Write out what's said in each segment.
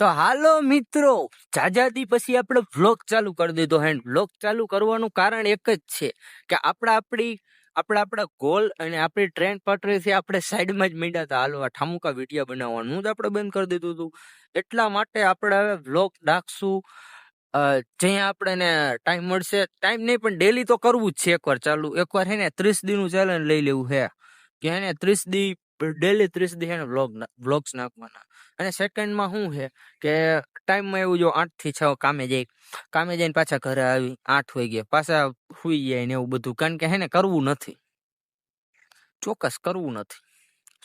તો હાલો મિત્રો, જાજાદી પછી આપણે વ્લોગ ચાલુ કરી દીધો. હેન્ડ વ્લોગ ચાલુ કરવાનું કારણ એક જ છે કે આપણા ગોલ અને આપણી ટ્રેન પટરીથી આપણે સાઈડમાં જ માંડ્યા હતા હાલવા ઠામુકા વિડીયો બનાવવાનું જ આપણે બંધ કરી દીધું હતું. એટલા માટે આપણે હવે વ્લોગ નાખશું જ્યાં આપણને ટાઈમ મળશે. ટાઈમ નહીં પણ ડેલી તો કરવું જ છે. એકવાર હે ને 30 દીનું ચેલેન્જ લઈ લેવું છે કે હે ને 30 દી ડેલી 30 દી હે ને વ્લોગ્સ નાખવાના. અને સેકન્ડમાં શું છે કે ટાઈમમાં એવું જો 8 થી 6 કામે જઈને પાછા ઘરે આવી 8 વાગે પાછા સુઈ જાય ને એવું બધું. કારણ કે હે ને કરવું નથી, ચોક્કસ કરવું નથી.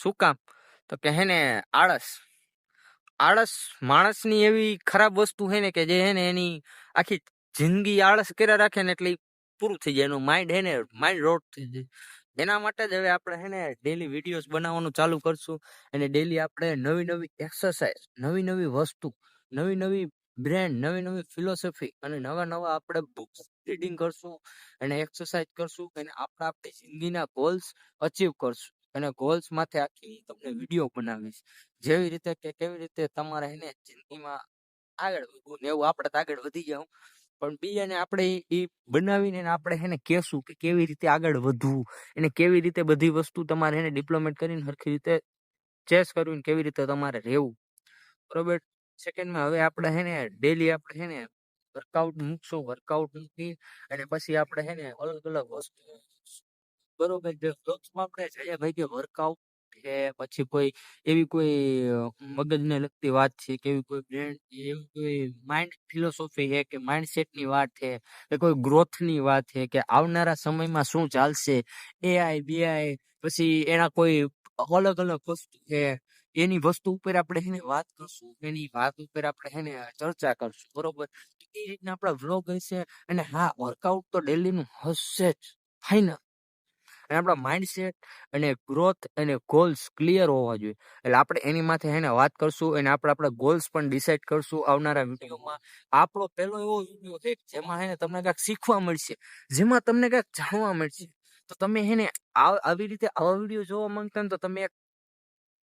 શું કામ? તો કે હે ને આળસ માણસની એવી ખરાબ વસ્તુ છે ને કે જે હે ને એની આખી જિંદગી આળસ કર્યા રાખે ને એટલે પૂરું થઈ જાય. એનું માઇન્ડ હે ને માઇન્ડ રોટ થઈ જાય. એના માટે જ હવે આપણે હે ને ડેલી વિડીયોઝ બનાવવાનું ચાલુ કરશું. અને ડેલી આપણે નવી એક્સરસાઇઝ, નવી વસ્તુ, નવી બ્રેન્ડ, નવી ફિલોસોફી અને નવા આપણે બુક્સ રીડિંગ કરશું અને એક્સરસાઇઝ કરશું અને આપણી જિંદગીના ગોલ્સ અચીવ કરશું. અને ગોલ્સ માથે આખી તમને વિડીયો બનાવીશ, જેવી રીતે કે કેવી રીતે તમારે એને જિંદગીમાં આગળ વધવું ને એવું. આપણે તો આગળ વધી જાઉં પણ બીજાને આપણે એ બનાવીને આપણે એને કહેશું કે કેવી રીતે આગળ વધવું અને કેવી રીતે બધી વસ્તુ તમારે એને ડિપ્લોમેટ કરીને સરખી રીતે ચેસ કરવી, કેવી રીતે તમારે રહેવું. બરોબર. સેકન્ડમાં હવે આપણે હે ને ડેલી આપણે હે ને વર્કઆઉટ મૂકશું. વર્કઆઉટ મૂકી અને પછી આપણે હે ને અલગ વસ્તુ બરોબર. જે વ્લોગ્સમાં આપણે જઈએ ભાઈ કે વર્કઆઉટ છે, પછી કોઈ એવી કોઈ મગજને લગતી વાત છે કે એવી કોઈ બ્રેન્ડ, એવી કોઈ માઇન્ડ ફિલોસોફી છે કે માઇન્ડસેટની વાત છે કે કોઈ ગ્રોથની વાત છે કે આવનારા સમયમાં શું ચાલશે, એઆઈ બીઆઈ, પછી એના કોઈ અલગ વસ્તુ છે એની વસ્તુ ઉપર આપણે એને વાત કરશું. એની વાત ઉપર આપણે એને ચર્ચા કરશું. બરોબર. એ રીતના આપણા વ્લોગ હશે. અને હા, વર્કઆઉટ તો ડેલીનું હશે જ ફાઇનલ. અને આપણા માઇન્ડસેટ અને ગ્રોથ અને ગોલ્સ ક્લિયર હોવા જોઈએ. એટલે આપણે એની માથે એને વાત કરશું અને આપણા ગોલ્સ પણ ડિસાઇડ કરશું આવનારા વિડીયોમાં. આપણો પહેલો એવો વિડીયો છે જેમાં એને તમને કાંઈક શીખવા મળશે, જેમાં તમને કાંઈક જાણવા મળશે. તો તમે એને આવી રીતે આવા વિડીયો જોવા માંગતા ને તો તમે એક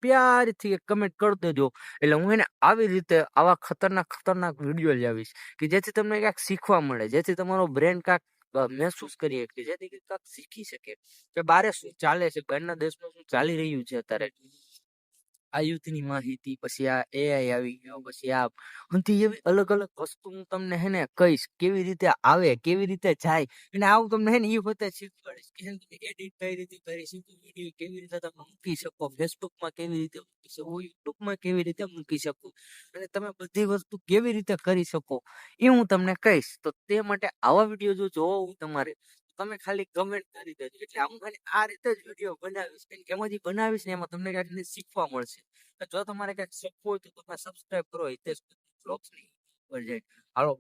પ્યારથી એક કમેન્ટ કરી દેજો. એટલે હું એને આવી રીતે આવા ખતરનાક વિડીયો લાવીશ કે જેથી તમને કાંઈક શીખવા મળે, જેથી તમારો બ્રેન કાંઈક મહેસૂસ કરી શકે, જેથી કાંઈક શીખી શકે કે બારે શું ચાલે છે, બહારના દેશમાં શું ચાલી રહ્યું છે અત્યારે. આ યુથની માહિતી, પછી આ એઆઈ આવી ગયો, પછી આ બધી એવી અલગ વસ્તુ હું તમને હે ને કહીશ કેવી રીતે આવે, કેવી રીતે જાય. અને આવું તમને હે ને એ બધા શીખવાડીશ કે તમે એડિટ કઈ રીતે કરી શકો, વિડીયો કેવી રીતે તમે મૂકી શકો, ફેસબુકમાં કેવી રીતે મૂકી શકો, યુટ્યુબમાં કેવી રીતે મૂકી શકો, અને તમે બધી વસ્તુ કેવી રીતે કરી શકો એ હું તમને કહીશ. તો તે માટે આવા વિડીયો જો જોવો હોય તમારે, તમે ખાલી કમેન્ટ કરી દેજો. એટલે હું ખાલી આ રીતે જ વિડીયો બનાવીશ. એમાં જે બનાવીશ ને એમાં તમને કાંઈક શીખવા મળશે. જો તમારે કાંઈક શીખવું હોય તો તમે સબસ્ક્રાઇબ કરો હિતેશ બ્લોગ્સની. હાલો.